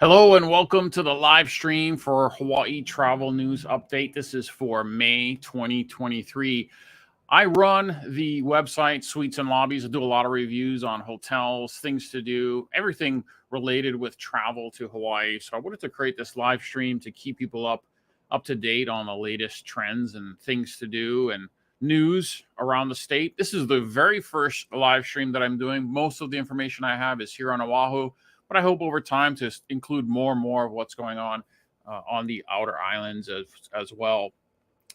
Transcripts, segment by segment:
Hello and welcome to the live stream for Hawaii Travel News Update. This is for May 2023. I run the website Suites and Lobbies. I do a lot of reviews on hotels, things to do, everything related with travel to Hawaii. So I wanted to create this live stream to keep people up to date on the latest trends and things to do and news around the state. This is the very first live stream that I'm doing. Most of the information I have is here on Oahu, but I hope over time to include more and more of what's going on the outer islands as well.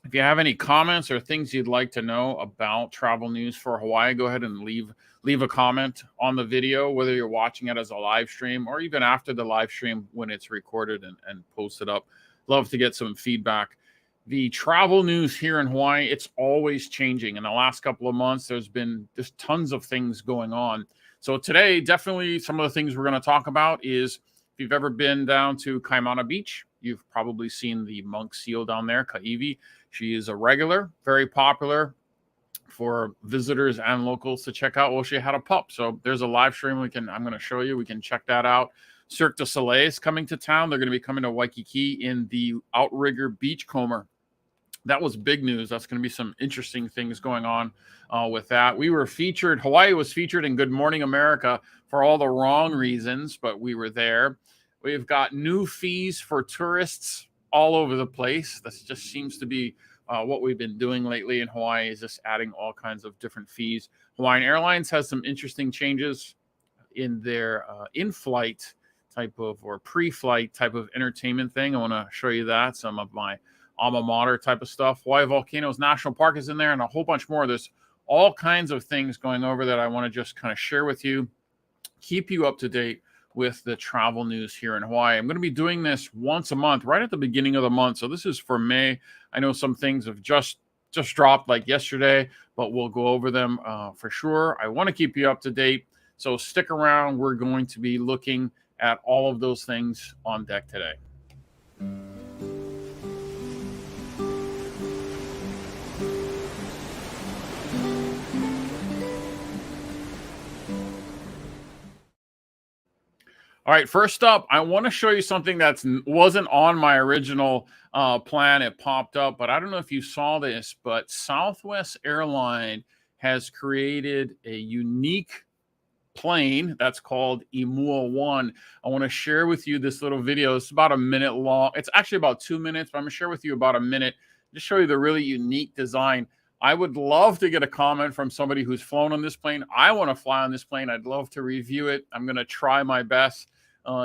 If you have any comments or things you'd like to know about travel news for Hawaii, go ahead and leave a comment on the video, whether you're watching it as a live stream or even after the live stream when it's recorded and posted up. Love to get some feedback. The travel news here in Hawaii, it's always changing. In the last couple of months, there's been just tons of things going on. So today, definitely some of the things we're going to talk about is if you've ever been down to Kaimana Beach, you've probably seen the monk seal down there, Kaiwi. She is a regular, very popular for visitors and locals to check out. Well, she had a pup. So there's a live stream I'm going to show you. We can check that out. Cirque de Soleil is coming to town. They're going to be coming to Waikiki in the Outrigger Beachcomber. That was big news. That's going to be some interesting things going on with that. We were featured, Hawaii was featured in Good Morning America for all the wrong reasons, but we were there. We've got new fees for tourists all over the place. This just seems to be what we've been doing lately in Hawaii, is just adding all kinds of different fees. Hawaiian Airlines has some interesting changes in their in-flight type of or pre-flight type of entertainment thing. I want to show you that, some of my alma mater type of stuff. Hawaii Volcanos National Park is in there and a whole bunch more. There's all kinds of things going over that I want to just kind of share with you, keep you up to date with the travel news here in Hawaii. I'm going to be doing this once a month, right at the beginning of the month. So this is for May. I know some things have just dropped like yesterday, but we'll go over them for sure. I want to keep you up to date. So stick around. We're going to be looking at all of those things on deck today. All right, first up, I want to show you something that wasn't on my original plan. It popped up, but I don't know if you saw this, but Southwest Airlines has created a unique plane that's called Imua 1. I want to share with you this little video. It's about a minute long. It's actually about 2 minutes, but I'm going to share with you about a minute, just show you the really unique design. I would love to get a comment from somebody who's flown on this plane. I want to fly on this plane. I'd love to review it. I'm going to try my best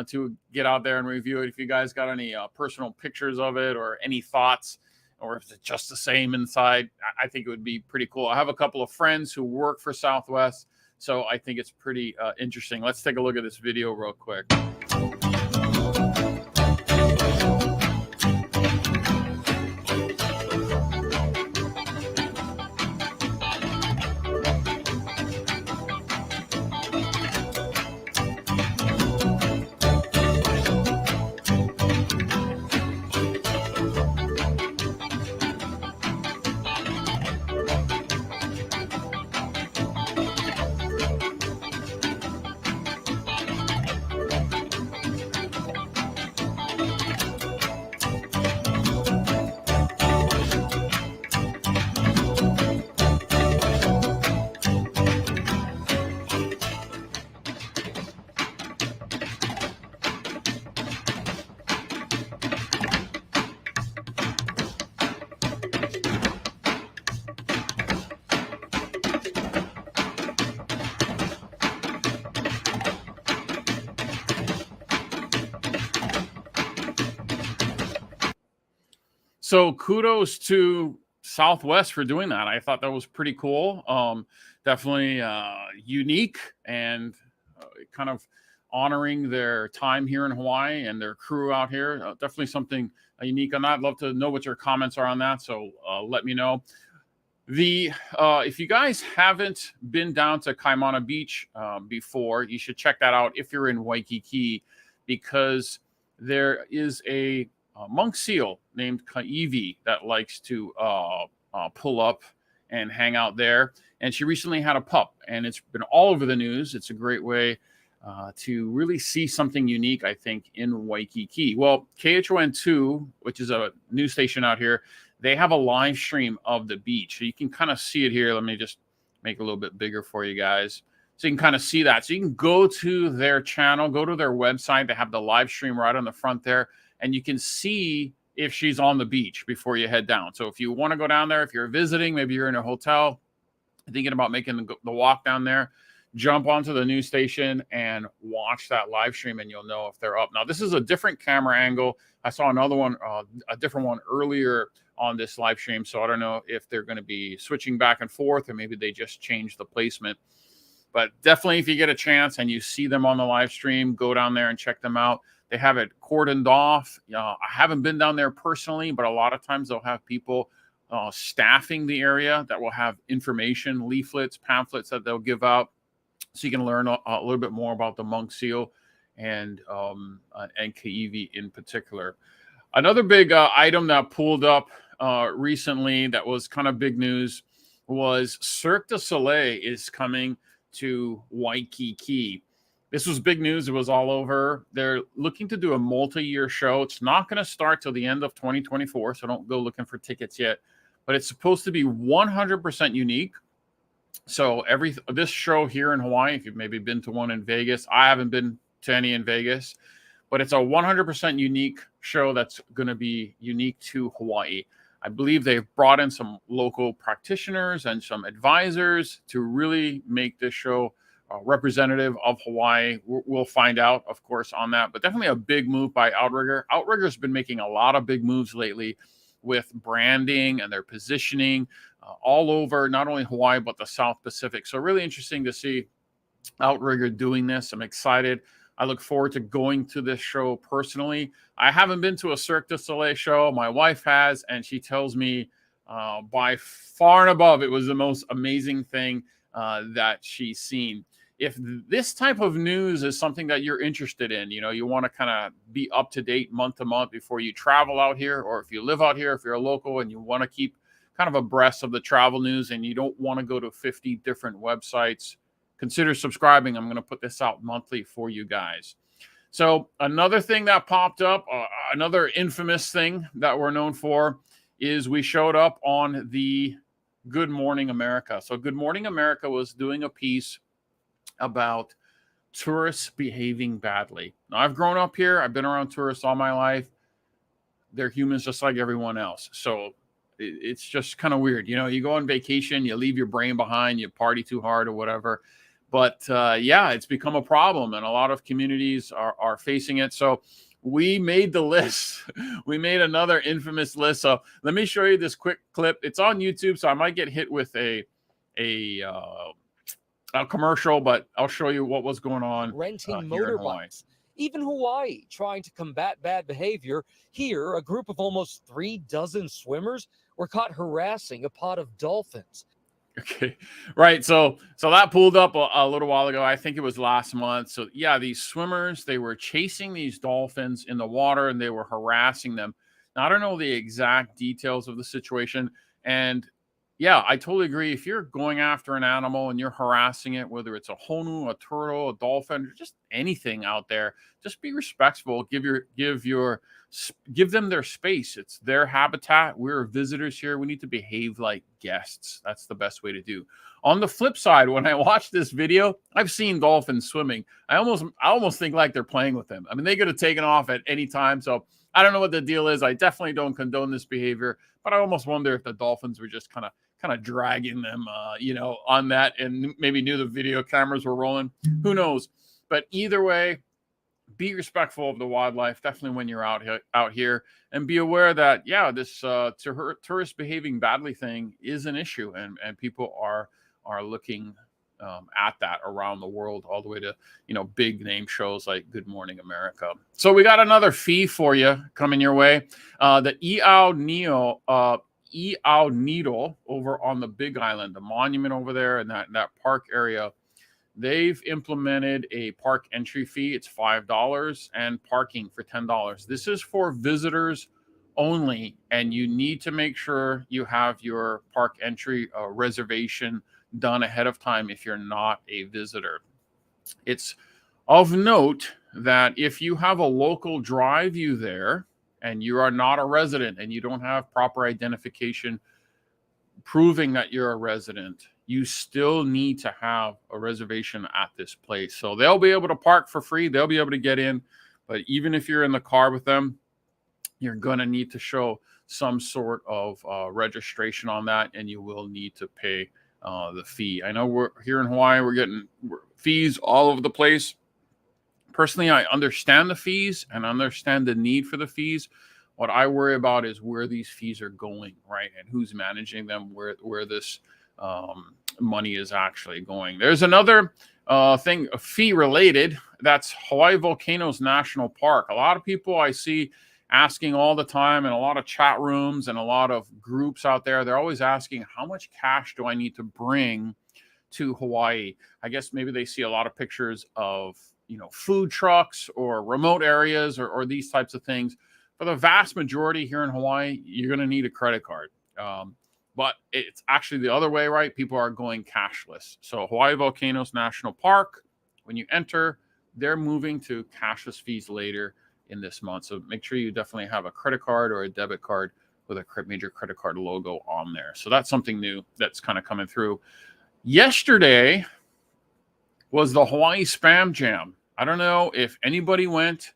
to get out there and review it. If you guys got any personal pictures of it or any thoughts, or if it's just the same inside, I think it would be pretty cool. I have a couple of friends who work for Southwest, so I think it's pretty interesting. Let's take a look at this video real quick. So kudos to Southwest for doing that. I thought that was pretty cool. Definitely unique and kind of honoring their time here in Hawaii and their crew out here. Definitely something unique on that. I'd love to know what your comments are on that. So let me know. If you guys haven't been down to Kaimana Beach before, you should check that out if you're in Waikiki, because there is a monk seal named Kaiwi that likes to pull up and hang out there. And she recently had a pup, and it's been all over the news. It's a great way to really see something unique, I think, in Waikiki. Well, KHON2, which is a news station out here, they have a live stream of the beach. So you can kind of see it here. Let me just make it a little bit bigger for you guys. So you can kind of see that. So you can go to their channel, go to their website. They have the live stream right on the front there, and you can see if she's on the beach before you head down. So if you want to go down there, if you're visiting, maybe you're in a hotel, thinking about making the walk down there, jump onto the news station and watch that live stream, and you'll know if they're up. Now, this is a different camera angle. I saw another one, a different one earlier on this live stream. So I don't know if they're going to be switching back and forth, or maybe they just changed the placement. But definitely, if you get a chance and you see them on the live stream, go down there and check them out. They have it cordoned off. I haven't been down there personally, but a lot of times they'll have people staffing the area that will have information, leaflets, pamphlets that they'll give out, so you can learn a little bit more about the monk seal and Kaiwi in particular. Another big item that pulled up recently that was kind of big news was Cirque de Soleil is coming to Waikiki. This was big news. It was all over. They're looking to do a multi-year show. It's not going to start till the end of 2024, so don't go looking for tickets yet. But it's supposed to be 100% unique. So this show here in Hawaii, if you've maybe been to one in Vegas, I haven't been to any in Vegas, but it's a 100% unique show that's going to be unique to Hawaii. I believe they've brought in some local practitioners and some advisors to really make this show representative of Hawaii. We'll find out, of course, on that, but definitely a big move by Outrigger. Outrigger's been making a lot of big moves lately with branding and their positioning all over, not only Hawaii, but the South Pacific. So really interesting to see Outrigger doing this. I'm excited. I look forward to going to this show personally. I haven't been to a Cirque du Soleil show. My wife has, and she tells me by far and above, it was the most amazing thing that she's seen. If this type of news is something that you're interested in, you want to kind of be up to date month to month before you travel out here, or if you live out here, if you're a local and you want to keep kind of abreast of the travel news and you don't want to go to 50 different websites, consider subscribing. I'm going to put this out monthly for you guys. So another thing that popped up, another infamous thing that we're known for, is we showed up on the Good Morning America. So Good Morning America was doing a piece about tourists behaving badly. Now, I've grown up here. I've been around tourists all my life. They're humans just like everyone else. So it's just kind of weird. You go on vacation, you leave your brain behind, you party too hard or whatever. But yeah, it's become a problem, and a lot of communities are facing it. So we made the list. We made another infamous list. So let me show you this quick clip. It's on YouTube, so I might get hit with a commercial, but I'll show you what was going on. Renting motorbikes. Even Hawaii trying to combat bad behavior. Here, a group of almost 36 swimmers were caught harassing a pod of dolphins. Okay, right. So that pulled up a little while ago. I think it was last month. So yeah, these swimmers, they were chasing these dolphins in the water and they were harassing them. Now, I don't know the exact details of the situation. And yeah, I totally agree. If you're going after an animal and you're harassing it, whether it's a honu, a turtle, a dolphin, just anything out there, just be respectful. Give them their space. It's their habitat. We're visitors here. We need to behave like guests. That's the best way to do. On the flip side, when I watch this video, I've seen dolphins swimming. I almost think like they're playing with them. I mean, they could have taken off at any time. So I don't know what the deal is. I definitely don't condone this behavior, but I almost wonder if the dolphins were just kind of dragging them, on that, and maybe knew the video cameras were rolling. Who knows? But either way, be respectful of the wildlife, definitely when you're out here, and be aware that, yeah, this tourist behaving badly thing is an issue, and people are looking at that around the world, all the way to, big name shows like Good Morning America. So we got another fee for you coming your way. The Iao Needle over on the Big Island, the monument over there and that park area, they've implemented a park entry fee. It's $5 and parking for $10. This is for visitors only, and you need to make sure you have your park entry reservation done ahead of time if you're not a visitor. It's Of note that if you have a local drive you there and you are not a resident and you don't have proper identification proving that you're a resident, you still need to have a reservation at this place. So they'll be able to park for free. They'll be able to get in. But even if you're in the car with them, you're going to need to show some sort of registration on that, and you will need to pay the fee. I know we're here in Hawaii, we're getting fees all over the place. Personally, I understand the fees and understand the need for the fees. What I worry about is where these fees are going, right? And who's managing them, where this money is actually going. There's another thing, fee related, that's Hawaii Volcanos National Park. A lot of people I see asking all the time in a lot of chat rooms and a lot of groups out there, they're always asking, how much cash do I need to bring to Hawaii? I guess maybe they see a lot of pictures of, food trucks or remote areas or these types of things. For the vast majority here in Hawaii, you're going to need a credit card. But it's actually the other way, right? People are going cashless. So Hawaii Volcanoes National Park, when you enter, they're moving to cashless fees later in this month. So make sure you definitely have a credit card or a debit card with a major credit card logo on there. So that's something new that's kind of coming through. Yesterday was the Hawaii Spam Jam. I don't know if anybody went,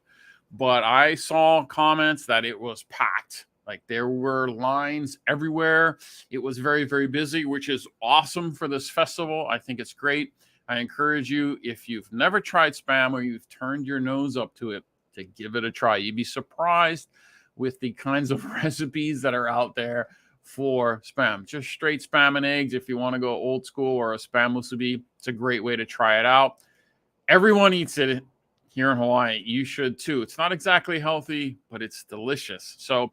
but I saw comments that it was packed. Like there were lines everywhere. It was very, very busy, which is awesome for this festival. I think it's great. I encourage you, if you've never tried spam or you've turned your nose up to it, to give it a try. You'd be surprised with the kinds of recipes that are out there for spam. Just straight spam and eggs. If you want to go old school, or a spam musubi, it's a great way to try it out. Everyone eats it here in Hawaii. You should too. It's not exactly healthy, but it's delicious. So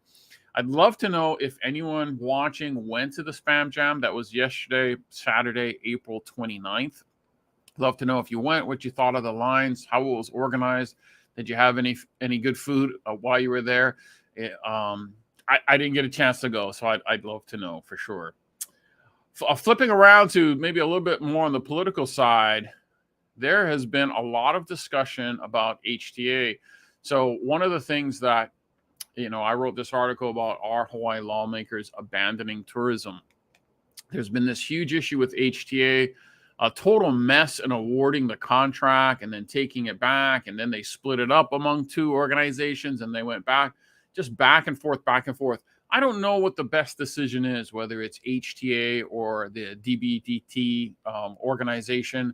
I'd love to know if anyone watching went to the Spam Jam. That was yesterday, Saturday, April 29th. Love to know if you went, what you thought of the lines, how it was organized. Did you have any good food while you were there? I didn't get a chance to go, so I'd love to know for sure. Flipping around to maybe a little bit more on the political side, there has been a lot of discussion about HTA. So one of the things that, I wrote this article about, are Hawaii lawmakers abandoning tourism? There's been this huge issue with HTA, a total mess in awarding the contract and then taking it back. And then they split it up among two organizations and they went back and forth, back and forth. I don't know what the best decision is, whether it's HTA or the DBDT organization.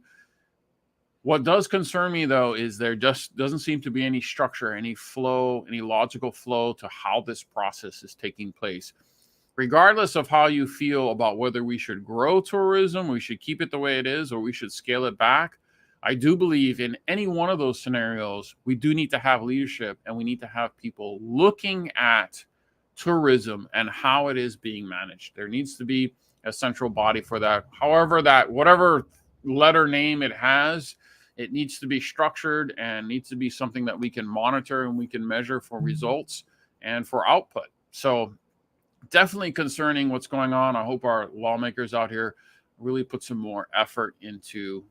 What does concern me, though, is there just doesn't seem to be any structure, any flow, any logical flow to how this process is taking place. Regardless of how you feel about whether we should grow tourism, we should keep it the way it is, or we should scale it back, I do believe in any one of those scenarios, we do need to have leadership and we need to have people looking at tourism and how it is being managed. There needs to be a central body for that. However, whatever letter name it has, it needs to be structured and needs to be something that we can monitor and we can measure for results and for output. So definitely concerning what's going on. I hope our lawmakers out here really put some more effort into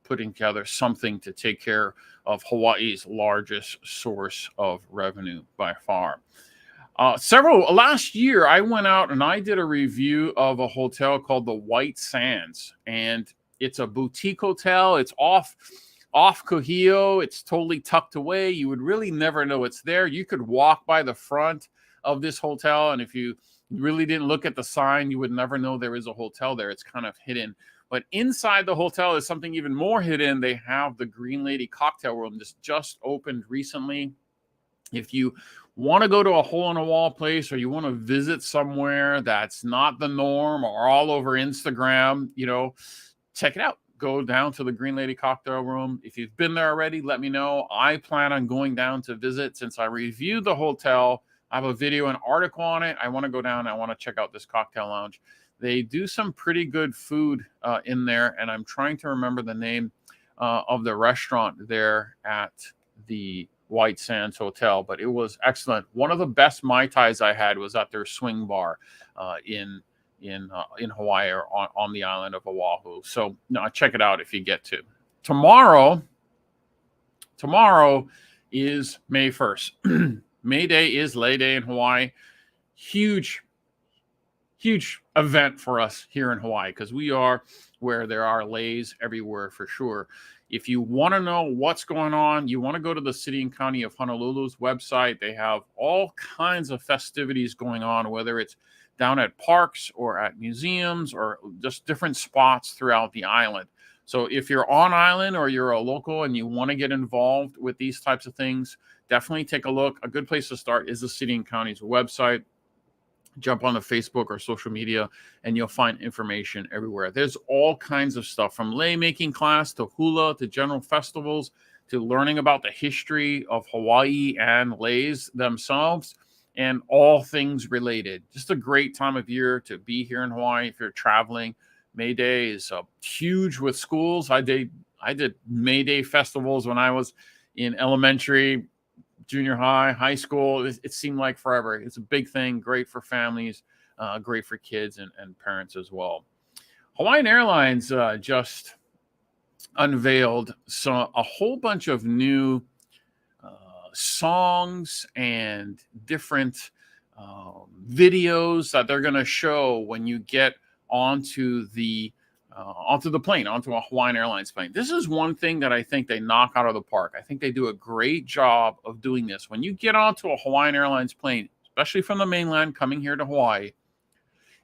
putting together something to take care of Hawaii's largest source of revenue by far. Last year, I went out and I did a review of a hotel called the White Sands, and it's a boutique hotel. It's off Kuhio. It's totally tucked away. You would really never know it's there. You could walk by the front of this hotel, and if you really didn't look at the sign, you would never know there is a hotel there. It's kind of hidden. But inside the hotel is something even more hidden. They have the Green Lady cocktail room. This just opened recently. If you want to go to a hole-in-the-wall place, or you want to visit somewhere that's not the norm or all over Instagram, check it out. Go down to the Green Lady cocktail room. If you've been there already, let me know. I plan on going down to visit. Since I reviewed the hotel, I have a video and article on it. I want to go down. I want to check out this cocktail lounge. They do some pretty good food in there, and I'm trying to remember the name of the restaurant there at the White Sands Hotel, but it was excellent. One of the best Mai Tais I had was at their swing bar in Hawaii, or on the island of Oahu. So check it out if you get to. Tomorrow, tomorrow is May 1st. May Day is Lay Day in Hawaii. Huge event for us here in Hawaii because we are where there are lays everywhere for sure. If you want to know what's going on, you want to go to the City and County of Honolulu's website. They have all kinds of festivities going on, whether it's down at parks or at museums or just different spots throughout the island. So if you're on island or you're a local and you want to get involved with these types of things, definitely take a look. A good place to start is the City and County's website. Jump on the Facebook or social media and you'll find information everywhere. There's all kinds of stuff from lei making class to hula to general festivals to learning about the history of Hawaii and leis themselves and all things related. Just a great time of year to be here in Hawaii if you're traveling. May Day is huge with schools. I did May Day festivals when I was in elementary, junior high, high school. It seemed like forever. It's a big thing, great for families, great for kids and parents as well. Hawaiian Airlines just unveiled a whole bunch of new songs and different videos that they're going to show when you get onto the plane, onto a Hawaiian Airlines plane. This is one thing that I think they knock out of the park. I think they do a great job of doing this. When you get onto a Hawaiian Airlines plane, especially from the mainland coming here to Hawaii,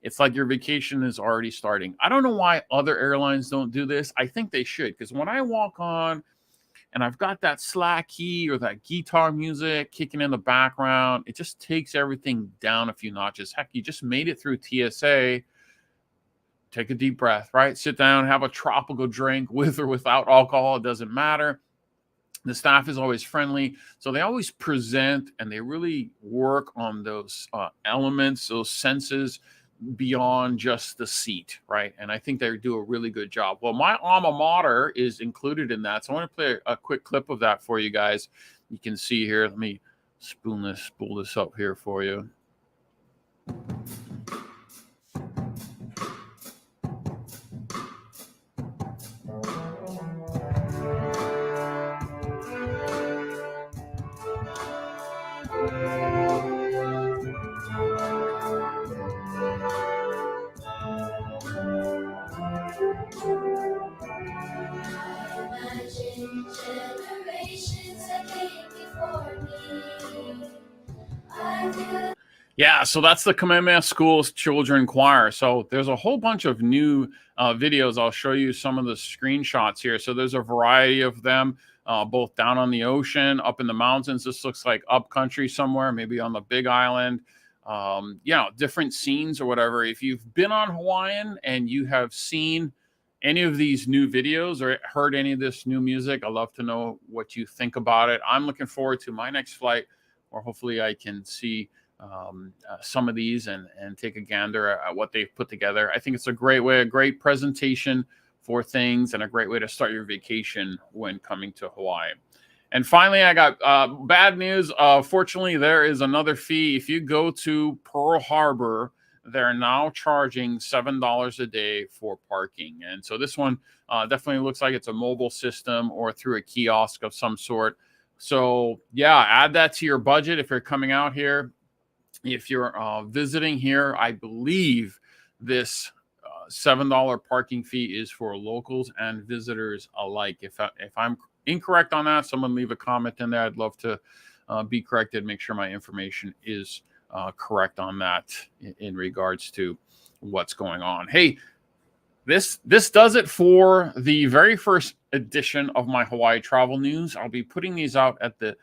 it's like your vacation is already starting. I don't know why other airlines don't do this. I think they should, because when I walk on and I've got that slack key or that guitar music kicking in the background, it just takes everything down a few notches. Heck, you just made it through TSA. Take a deep breath, right? Sit down, have a tropical drink with or without alcohol. It doesn't matter. The staff is always friendly. So they always present and they really work on those elements, those senses beyond just the seat, right? And I think they do a really good job. Well, my alma mater is included in that. So I want to play a quick clip of that for you guys. You can see here. Let me spool this up here for you. Yeah, so that's the Kamehameha School's Children Choir. So there's a whole bunch of new videos. I'll show you some of the screenshots here. So there's a variety of them, both down on the ocean, up in the mountains. This looks like up country somewhere, maybe on the Big Island. Different scenes or whatever. If you've been on Hawaiian and you have seen any of these new videos or heard any of this new music, I'd love to know what you think about it. I'm looking forward to my next flight, or hopefully I can see some of these and take a gander at what they've put together. I think it's a great way, a great presentation for things and a great way to start your vacation when coming to Hawaii. And finally, I got bad news. Fortunately, there is another fee. If you go to Pearl Harbor, they're now charging $7 a day for parking. And so this one definitely looks like it's a mobile system or through a kiosk of some sort. So yeah, add that to your budget if you're coming out here. If you're visiting here, I believe this $7 parking fee is for locals and visitors alike. If I'm incorrect on that, someone leave a comment in there. I'd love to be corrected, make sure my information is correct on that in regards to what's going on. Hey, this does it for the very first edition of my Hawaii travel news. I'll be putting these out at the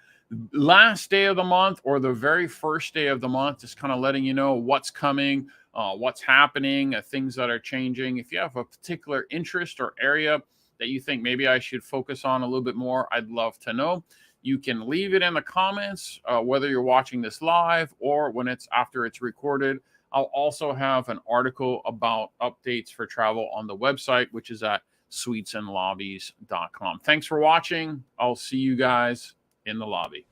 last day of the month or the very first day of the month, just kind of letting you know what's coming, what's happening, things that are changing. If you have a particular interest or area that you think maybe I should focus on a little bit more, I'd love to know. You can leave it in the comments, whether you're watching this live or when it's after it's recorded. I'll also have an article about updates for travel on the website, which is at suitesandlobbies.com. Thanks for watching. I'll see you guys in the lobby.